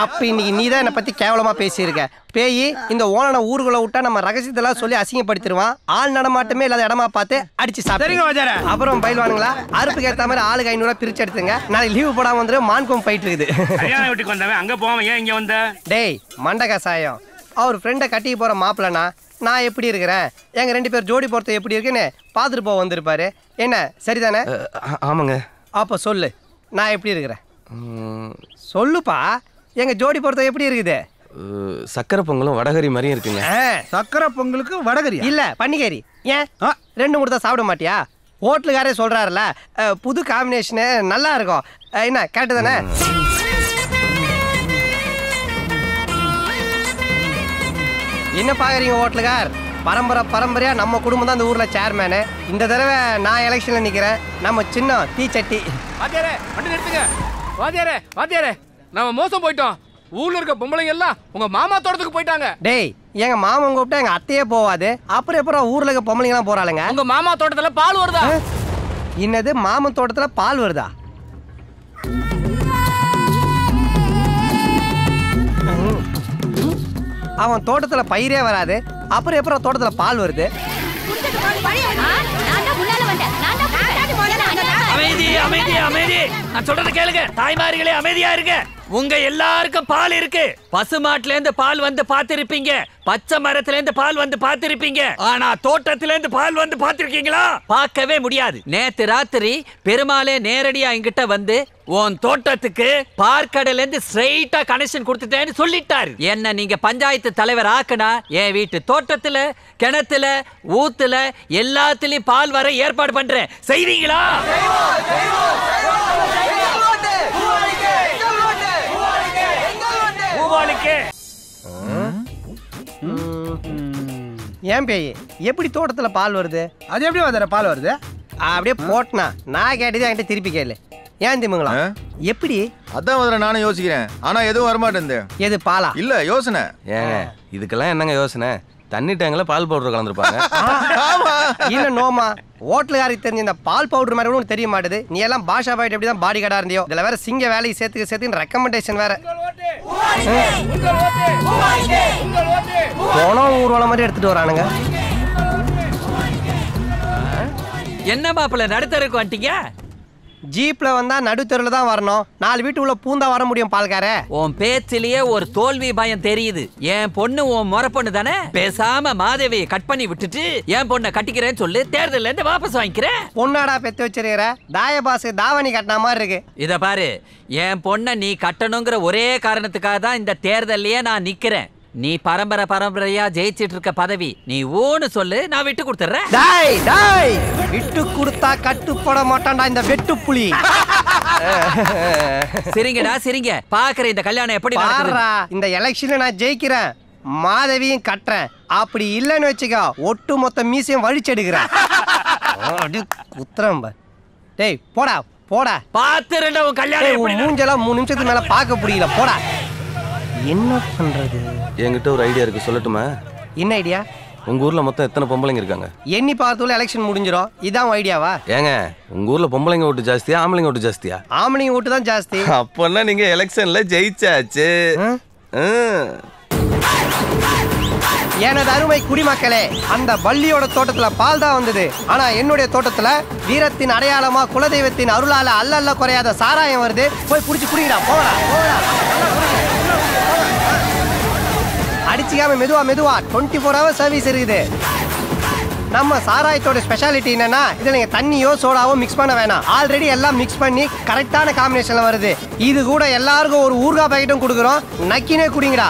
S9: அப்ப இன்னைக்கு நீ தான் என்னை பத்தி கேவலமா பேசியிருக்க. பேய் இந்த ஓனனை ஊருக்குள்ள விட்டா நம்ம ரகசியத்தெல்லாம் சொல்லி அசிங்கப்படுத்திடுவான். ஆள் நடமாட்டமே இல்லாத இடமா பார்த்து அடிச்சு சாப்பிடுங்க. அப்புறம் பயில்வானுங்களா, அறுப்புக்கு ஏற்ற மாதிரி ஆளுக்கு 500 ரூபா பிரிச்சு எடுத்துங்க. நாளைக்கு லீவு போடாம வந்துரு, மான்கோம் போயிட்டு இருக்குது.
S13: அங்க போவான், ஏன் இங்க வந்த?
S9: டேய் மண்ட கசாயம், அவர் ஃப்ரெண்டை கட்டிக்கு போற மாப்பிள்ளனா நான் எப்படி இருக்கிறேன், எங்க 2 பேர் ஜோடி பொறுத்த எப்படி இருக்குன்னு பார்த்துட்டு போக வந்திருப்பாரு. என்ன சரிதானே?
S1: ஆமாங்க.
S9: அப்ப சொல்லு, நான் எப்படி இருக்கிறேன் சொல்லுப்பா. எங்க ஜோடி பொறுத்த எப்படி இருக்குது?
S1: சக்கரை பொங்கலும் வடகரி மாதிரியும் இருக்குங்க.
S11: சக்கரை பொங்கலுக்கு வடகரி
S9: இல்ல பன்னிகரி. ஏன் 2 கொடுத்தா சாப்பிட மாட்டியா? ஹோட்டலுக்காரே சொல்றாருல, புது காம்பினேஷனு நல்லா இருக்கும். என்ன கரெக்டு தானே? என்ன பாக்குறீங்க ஹோட்டலுக்கார்? பரம்பரையா நம்ம குடும்பம் தான் இந்த ஊர்ல சேர்மேனு. இந்த தடவை நான் எலெக்ஷன்ல நிக்கிறேன். நம்ம சின்ன தீச்சட்டி.
S7: வாத்தியாரே வண்டி நிறுத்துங்க. வாத்தியாரே நம்ம மோசம் போயிட்டோம். ஊர்ல இருக்க பொம்பளைங்க எல்லாம் உங்க மாமா தோட்டத்துக்கு போயிட்டாங்க.
S9: டேய் எங்க மாமன் கூப்பிட்டா எங்க அத்தையே போவாது, அப்புறம் எப்பறம் ஊர்ல இருக்க பொம்பளைங்க எல்லாம் போறாளுங்க?
S7: உங்க மாமா தோட்டத்துல பால் வருதா?
S9: என்னது மாமன் தோட்டத்துல பால் வருதா? அவன் தோட்டத்துல பயிரே வராது, அப்புறம் எப்பறம் தோட்டத்துல பால் வருது?
S17: அமைதி. நான் சொல்றத கேளுங்க. தாய்மார்களே அமைதியா இருங்க. உங்க எல்லாருக்கும் பால் இருக்கு. பசுமாட்டுல இருந்து பால் வந்து பாத்திருப்பீங்க, பச்சை மரத்துல இருந்து பால் வந்து பாத்திருப்பீங்க. ஆனா தோட்டத்துல இருந்து பால் வந்து பாத்திருக்கீங்களா? பார்க்கவே முடியாது. நேத்து ராத்திரி பெருமாளே நேரடியா என்கிட்ட வந்து உன் தோட்டத்துக்கு பார்க்கடல இருந்து ஸ்ட்ரைட்டா கனெக்ஷன் கொடுத்துட்டேன்னு சொல்லிட்டாரு. என்ன நீங்க பஞ்சாயத்து தலைவர் ஆக்குனா என் வீட்டு தோட்டத்துல, கிணத்துல, ஊத்துல எல்லாத்துலயும் பால் வர ஏற்பாடு பண்றேன். செய்வீங்களா?
S9: ஏன் பேய் எப்படி தோட்டத்துல பால் வருது?
S11: அது எப்படி வர பால் வருது?
S9: அப்படியே போட்டனா நான் கேட்டது என்கிட்ட திருப்பி கேளு. ஏன் திமுங்களா எப்படி?
S14: அதான் முதல்ல நானும் யோசிக்கிறேன், ஆனா எதுவும் வரமாட்டேன்.
S9: எது பாலா?
S14: இல்ல யோசனை.
S1: ஏங்க இதுக்கெல்லாம் என்னங்க யோசனை? தண்ணி டேங்க்ல பால் பவுடர் கலந்துருப்பாங்க.
S9: இல்ல நோமா, ஹோட்டலுக்காருக்கு தெரிஞ்ச இந்த பால் பவுடர் மாதிரி கூட தெரிய மாட்டேது. நீ எல்லாம் பாஷா பாயிட்டு எப்படி தான் பாடி கார்டா இருந்தியோ, இதுல வேற சிங்க வேலைக்கு சேர்த்துக்கு ரெக்கமெண்டேஷன் வேற. போனோம் ஊர்வலம் மாதிரி எடுத்துட்டு வரானுங்க.
S17: என்ன மாப்பிள்ள நடுத்தருக்கு வந்துட்டீங்க?
S9: ஜீப்ல வந்தா நடுத்தெருல தான் வரணும். 4 வீட்டு உள்ள பூந்தா வர முடியும் பால்காரே.
S17: உன் பேச்சிலேயே ஒரு தோல்வி பயம் தெரியுது. என் பொண்ணு உன் முறை பொண்ணு தானே? பேசாம மாதவியை கட் பண்ணி விட்டுட்டு என் பொண்ணை கட்டிக்கிறேன்னு சொல்லு, தேர்தல்ல இருந்து வாபஸ் வாங்கிக்கிறேன்.
S9: பொண்ணாடா பெத்து வச்சிருக்கிற, தாயபாசு தாவணி கட்டின மாதிரி இருக்கு.
S17: இத பாரு, என் பொண்ணை நீ கட்டணுங்கிற ஒரே காரணத்துக்காக தான் இந்த தேர்தலையே நான் நிக்கிறேன். நீ பரம்பரையா ஜெயிச்சிட்டு இருக்க பதவி நீ ஓன்னு சொல்லு, நான் விட்டு கொடுத்துறேன்.
S9: விட்டு கொடுத்தா கட்டுப்பட மாட்டான்டா இந்த வெட்டுப்புலி.
S17: சரிங்கடா சரிங்க, பாக்குற இந்த கல்யாணம் எப்படி நடக்குது?
S9: இந்த எலெக்ஷன்ல நான் ஜெயிக்கிறேன், மாதவியும் கட்டுறேன். அப்படி இல்லைன்னு வச்சுக்கோ, ஒட்டு மொத்த மீசையும் வழிச்செடுக்கிறேன். உத்தரம். டேய் போடா போடா.
S17: பாத்துறேன்டா உன் கல்யாணம்.
S9: மூஞ்செல்லாம் 3 நிமிஷத்துக்கு மேல பார்க்க முடியல. போடா. என்ன பண்றது?
S1: என்கிட்ட ஒரு ஐடியா இருக்கு, சொல்லட்டுமா?
S9: என்ன ஐடியா?
S1: உங்க ஊர்ல மொத்தம் எத்தனை பொம்பளைங்க இருக்காங்க?
S9: எண்ணி பார்த்துள்ள எலெக்ஷன் முடிஞ்சிரும். இதான் ஐடியாவா?
S1: ஏங்க உங்க ஊர்ல பொம்பளைங்க ஓட்டு ஜாஸ்தியா ஆம்பளைங்க ஓட்டு ஜாஸ்தியா?
S9: ஆம்பளைங்க ஓட்டு தான் ஜாஸ்தி.
S1: அப்பன்னா நீங்க எலெக்ஷன்ல ஜெயிச்சாச்சு.
S9: எனது அருமை குடிமக்களே, அந்த வள்ளியோட தோட்டத்துல பால் தான் வந்தது. ஆனா என்னுடைய தோட்டத்துல வீரத்தின் அடையாளமா குலதெய்வத்தின் அருளால அல்ல குறையாத சாராயம் வருது. போய் புடிச்சு குடிங்கடா, போடா. அடிச்சுக்காம மெதுவா 24 ஹவர்ஸ் சர்வீஸ் இருக்குது. நம்ம சாராயத்தோட ஸ்பெஷாலிட்டி என்னன்னா, இதுல நீங்க தண்ணியோ சோடாவோ மிக்ஸ் பண்ண வேணாம். ஆல்ரெடி எல்லாம் மிக்ஸ் பண்ணி கரெக்டான காம்பினேஷன்ல வருது. இது கூட எல்லாருக்கும் ஒரு ஊர்காய் பாக்கெட்டும் கொடுக்குறோம். நக்கினே குடிங்கடா.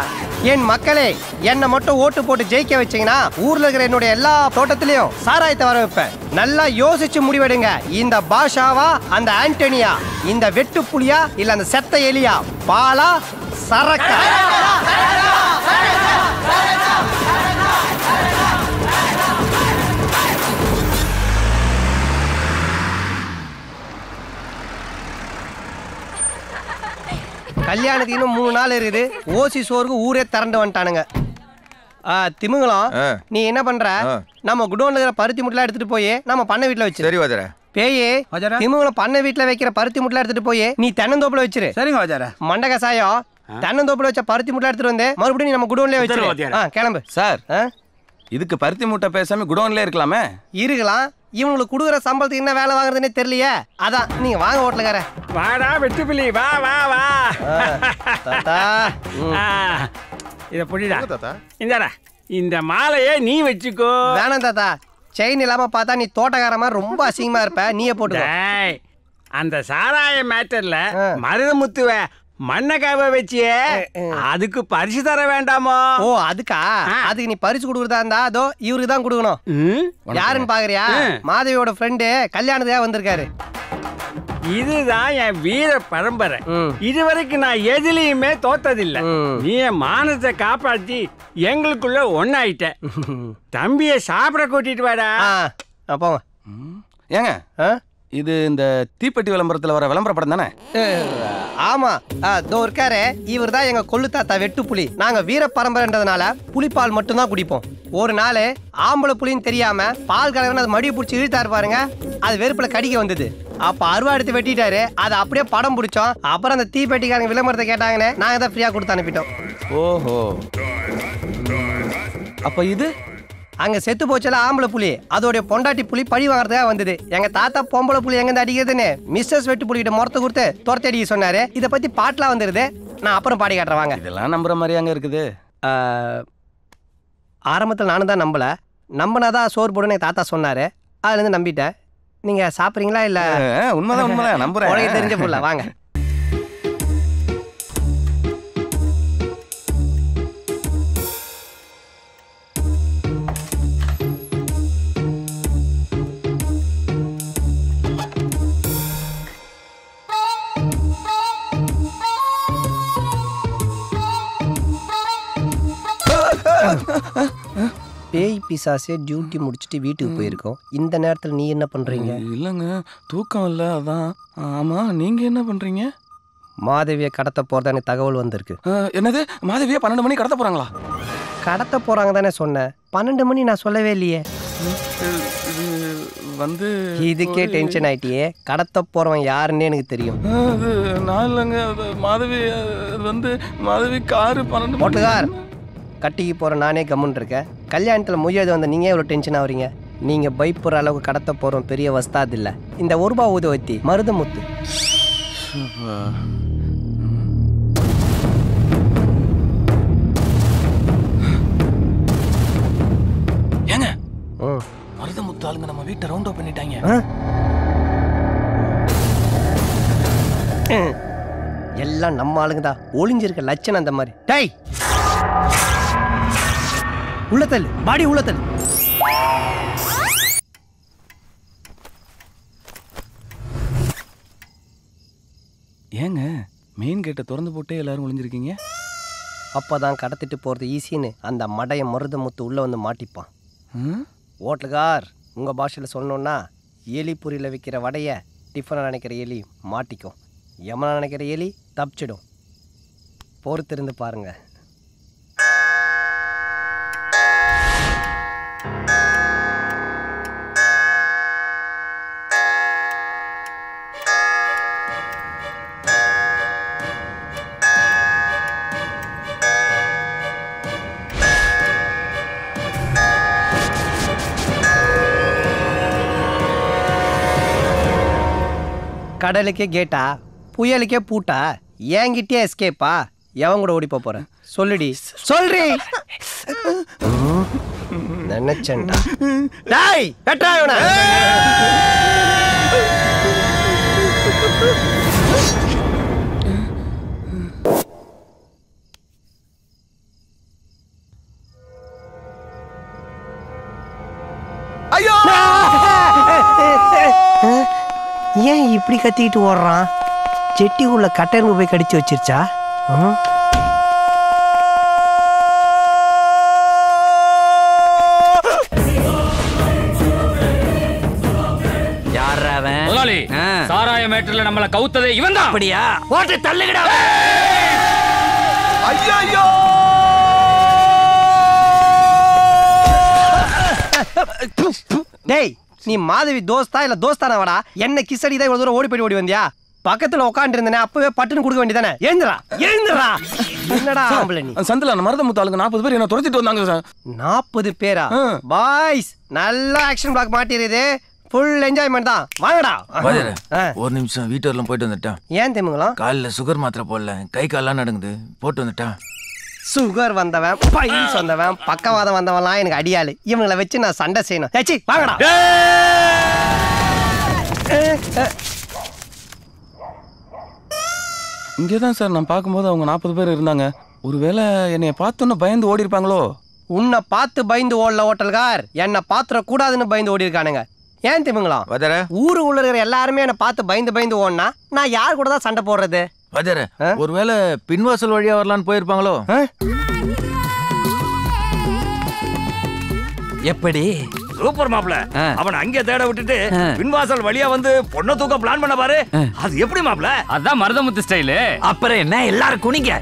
S9: என் மக்களே, என்னை மட்டும் ஓட்டு போட்டு ஜெயிக்க வச்சீங்கன்னா ஊர்ல இருக்கிற என்னுடைய எல்லா தோட்டத்திலையும் சாராயத்தை வர வைப்பேன். நல்லா யோசிச்சு முடிவெடுங்க. இந்த பாஷாவா, அந்த ஆண்டனியா, இந்த வெட்டு புலியா, இல்ல அந்த செத்த எலியா, பாலா சரக்கா? கல்யாணத்துக்கு இன்னும் 3 நாள் இருக்குது. ஓசி சோருக்கு ஊரே திரண்டு வந்துட்டானுங்க. திமுங்கலம், நீ என்ன பண்ற? நம்ம குடோன்ல இருக்கிற பருத்தி முட்டை எடுத்துட்டு போய் நம்ம பண்ணை வீட்டுல வச்சு.
S3: சரி வாஜார.
S9: பேயே, திமுங்கலம் பண்ணை வீட்டுல வைக்கிற பருத்தி முட்டை எடுத்துட்டு போய் நீ தென்னந்தோப்புல வச்சிரு.
S3: சரிங்க வாஜார.
S9: மண்ட கசாயம் தென்னந்தோப்புல வச்ச பருத்தி முட்டை எடுத்துட்டு வந்து மறுபடியும் நம்ம குடோன்லயே வச்சிரு. கிளம்பு
S1: சார். இதுக்கு பருத்தி மூட்டை பேசாம குடோன்ல இருக்கலாமே?
S9: இருக்கலாம். இவங்களுக்கு கொடுக்குற சம்பளத்துக்கு என்ன வேலை வாங்குறதுன்னே தெரியலையே. அதான் நீங்க வாங்க ஹோட்டலுக்கார.
S12: வாடா வெட்டுப்பிலி, வா வா வா. இத புடிடா தாத்தா. இந்தடா, இந்த மாலையை நீ வச்சுக்கோ.
S9: வேணாம் தாத்தா, செயின் இல்லாம பார்த்தா நீ தோட்டக்கார மாதிரி ரொம்ப அசிங்கமா இருப்ப. நீயே போட்டுக்கோ.
S12: அந்த சாராய மேட்டர்ல மருதமுத்துவ மண்ணக்காவ வச்சியே, அதுக்கு பரிசு தர வேண்டாமோ?
S9: ஓ அதுக்கா? அதுக்கு நீ பரிசு கொடுக்குறதா இருந்தா அதோ இவருக்கு தான் கொடுக்கணும். யாருன்னு பாக்குறியா? மாதவியோட ஃப்ரெண்டு கல்யாணத்துக்காக வந்திருக்காரு.
S12: இதுதான் என் வீர பரம்பரை. இதுவரைக்கும் நான் எதுலயுமே தோத்ததில்லை. நீ என் மானத்தை காப்பாத்தி எங்களுக்குள்ள ஒன்னாயிட்ட. தம்பிய சாப்பிட கூட்டிட்டு வாடா.
S9: போங்க.
S1: ஏங்க இது இந்த தீப்பெட்டி விளம்பரத்துல வர விளம்பர படம் தானே?
S9: ஆமா, இதோ இருக்காரு. இவர் தான் எங்க கொள்ளு தாத்தா வெட்டு புலி. நாங்க வீர பரம்பரைன்றதுனால புலிப்பால் மட்டும் தான் குடிப்போம். ஒரு நாள் ஆம்பளை புலின்னு தெரியாம பால் கலவன அது மடியை பிடிச்சி இழுத்தாரு பாருங்க. அது வெறுப்புல கடிக்க வந்தது. அப்ப அருவா எடுத்து வெட்டிட்டாரு. அதை அப்படியே படம் பிடிச்சோம். அப்புறம் அந்த தீப்பெட்டிக்காரங்க விளம்பரத்தை கேட்டாங்கன்னு நாங்க தான் ஃப்ரீயா கொடுத்து அனுப்பிட்டோம்.
S1: ஓஹோ. அப்ப இது
S9: அங்க செத்து போச்சல ஆம்பளை புலி, அதோடைய பொண்டாட்டி புலி பழி வாங்குறதுக்காக வந்தது. எங்க தாத்தா பொம்பளை புலி எங்க அடிக்கிறதுன்னு மிஸ்ஸஸ் வெட்டு புலிகிட்ட முறத்தை கொடுத்து துரத்தி அடிக்க சொன்னாரு. இதை பத்தி பாட்டுலாம் வந்துருது. நான் அப்புறம் பாடி காட்டுறேன் வாங்க.
S1: இதெல்லாம் நம்புற மாதிரி அங்க இருக்குது.
S9: ஆரம்பத்தில் நானும் தான் நம்பினாதான் சோறு போடுன்னு எங்க தாத்தா சொன்னாரு. அதுல இருந்து நம்பிட்டேன். நீங்க சாப்பிட்றீங்களா? இல்ல
S1: உண்மைதான் நம்புறேன்.
S9: உனக்கு தெரிஞ்ச புள்ள வாங்க. பேய் பிசாசே டியூட்டி முடிச்சுட்டு வீட்டுக்கு போயிருக்கோம். இந்த நேரத்தில் நீ என்ன பண்றீங்க?
S1: இல்லைங்க, தூக்கம் இல்லை, அதான். ஆமா, நீங்க என்ன பண்றீங்க?
S9: மாதவியை கடத்த போறதானே தகவல் வந்திருக்கு.
S1: என்னது? மாதவியை 12 மணி கடத்த போறாங்களா?
S9: கடத்த போறாங்க தானே சொன்னேன். 12 மணி நான் சொல்லவே இல்லையே.
S1: வந்து
S9: இதுக்கே டென்ஷன் ஆயிட்டியே. கடத்த போறவன் யாருன்னு எனக்கு தெரியும்.
S1: அது நான் இல்லைங்க, மாதவி வந்து மாதவி காரு 12
S9: ஓட்டுகார் கட்டிக்கு போற நானே கம்முன்னு இருக்கேன். கல்யாணத்தில் முயது வந்த நீங்க எவ்வளோ டென்ஷன் ஆகுறீங்க? நீங்க பயப்படுற அளவுக்கு கடத்த போறோம் பெரிய வஸ்தாது இல்லை. இந்த ₹1 ஊதுவத்தி மருதமுத்து.
S1: ஏங்க மருதமுத்து ஆளுங்க நம்ம வீட்டை ரவுண்ட் அப் பண்ணிட்டாங்க.
S9: எல்லாம் நம்ம ஆளுங்க தான். ஒளிஞ்சிருக்க லட்சணம் அந்த மாதிரி. டேய் உள்ளத்தல் பாடி உள்ளத்தல்.
S1: ஏங்க மெயின் கேட்டை திறந்து போட்டே எல்லாரும் ஒளிஞ்சிருக்கீங்க?
S9: அப்பதான் கடத்திட்டு போறது ஈஸின்னு அந்த மடைய மருதமுத்து உள்ள வந்து மாட்டிப்பான். ஓட்டலுக்கார் உங்க பாஷையில் சொன்னோன்னா, எலி பொரியில் வைக்கிற வடைய டிஃபனை நினைக்கிற எலி மாட்டிக்கும். யமனா நினைக்கிற எலி தப்பிச்சிடும். பொறுத்திருந்து பாருங்க. கடலுக்கே கேட்டா புயலுக்கே பூட்டா என்கிட்டயே எஸ்கேப்பா எவன் கூட ஓடி போறேன் சொல்லுடி சொல்றி நினைச்சேன்டா டேய் கட்டா இவனை
S1: ஐயோ
S9: ஏன் இப்படி கத்திக்கிட்டு ஓடுறான் செட்டி உள்ள கட்டெரும்பு போய் கடிச்சு வச்சிருச்சா
S17: முதலாளி சாராய மேட்டர்ல நம்மள கவுத்ததே இவன் தான்.
S8: அப்படியா போட்டு தள்ளுங்கடா.
S1: ஐயோ
S9: டேய் நீ மாதவி தோஸ்தா இல்ல தோஸ்தானவாடா என்ன கிசடி தான் இவ்வளவு தூரம் ஓடி வந்தியா பக்கத்துல உட்காந்து இருந்தேனே அப்பவே பட்டுன்னு கொடுக்க வேண்டியதானே எழுந்துடா எழுந்துடா என்னடா ஆம்பளை நீ
S1: சந்தில மருதமுத்தாளுங்க 40 பேர் என்ன துரத்திட்டு வந்தாங்க சார்
S9: 40 பேரா பாய்ஸ் நல்ல ஆக்ஷன் பிளாக் மாட்டிருது ஃபுல் என்ஜாய்மெண்ட் தான் வாங்கடா
S15: ஒரு நிமிஷம் வீட்டு வரலாம் போயிட்டு வந்துட்டான்
S9: ஏன் தெரியுங்களா
S15: காலில் சுகர் மாத்திரை போடல கை கால்லாம் நடங்குது போட்டு வந்துட்டான்
S9: சுகர் வந்தவன் பைல்ஸ் வந்தவன் பக்கவாதம் வந்தவன்லாம் எனக்கு அடியாளு இவங்களை வச்சு நான் சண்டை செய்யணும் ஏச்சி வாங்கடா
S1: இங்கேதான் சார் நான் பார்க்கும்போது அவங்க 40 பேர் இருந்தாங்க ஒருவேளை என்னைய பார்த்தோன்னு பயந்து ஓடி இருப்பாங்களோ
S9: உன்னை பார்த்து பயந்து ஓடல ஹோட்டல்கார் என்னை பாத்திர கூடாதுன்னு பயந்து ஓடி இருக்கானுங்க ஏன் தெரியுங்களா ஊரு உள்ள இருக்கிற எல்லாருமே என்னை பார்த்து பயந்து ஓடனா நான் யார் கூட தான் சண்டை போடுறது
S15: ஒருவேளை பின்வாசல் வழியா வரலான்னு போயிருப்பாங்களோ
S17: எப்படி
S13: சூப்பர் மாப்ள அவன் அங்கே தேட விட்டுட்டு பின்வாசல் வழியா வந்து பொண்ணை தூக்க பிளான் பண்ண பாரு அது எப்படி மாப்ள
S17: அதான் மருதமுத்து ஸ்டைலு அப்புறம் என்ன எல்லாரும் குனிங்க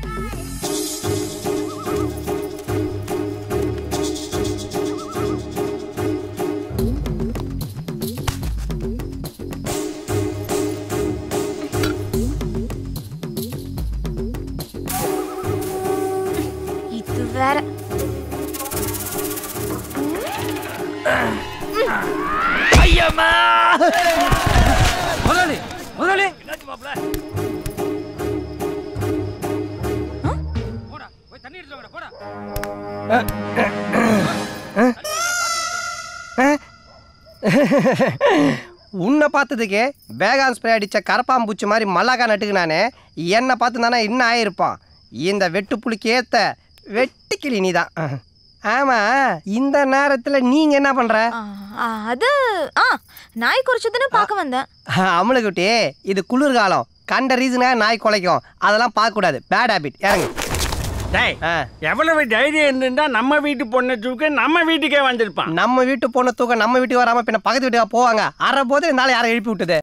S2: இது வேற
S17: ஐயம்மா முதலாளி முதலாளி
S13: என்னாச்சு மாப்ள
S17: போடா போய் தண்ணி எடுத்து வாங்கடா போடா
S9: உன்னை பார்த்ததுக்கு பேகான் ஸ்ப்ரே அடிச்ச கரப்பாம்பூச்சி மாதிரி மல்லாக்கா நட்டுக்குனானே என்னை பார்த்து தானே இன்னும் ஆயிருப்பான் இந்த வெட்டுப்புளிக்கு ஏத்த வெட்டுக்கிளி நீதான் ஆமா இந்த நேரத்துல நீங்க என்ன பண்ற
S2: அது நாய் குறைச்சதுன்னு பார்க்க வந்தேன்
S9: அம்மளுக்குட்டி இது குளிர்காலம் கண்ட ரீசனாக நாய் குலைக்கும் அதெல்லாம் பார்க்க கூடாது பேட் ஹேபிட் இறங்கு
S12: எவ்வளவு தைரியம் இருந்தா நம்ம வீட்டு பொண்ணை தூக்க நம்ம வீட்டுக்கே வந்திருப்பான்
S9: நம்ம வீட்டு பொண்ணை தூக்க நம்ம வீட்டுக்கு வராம பின்ன பக்கத்து வீட்டுக்கு போவாங்க அரை போது இருந்தாலும் யாரை எழுப்பி விட்டுது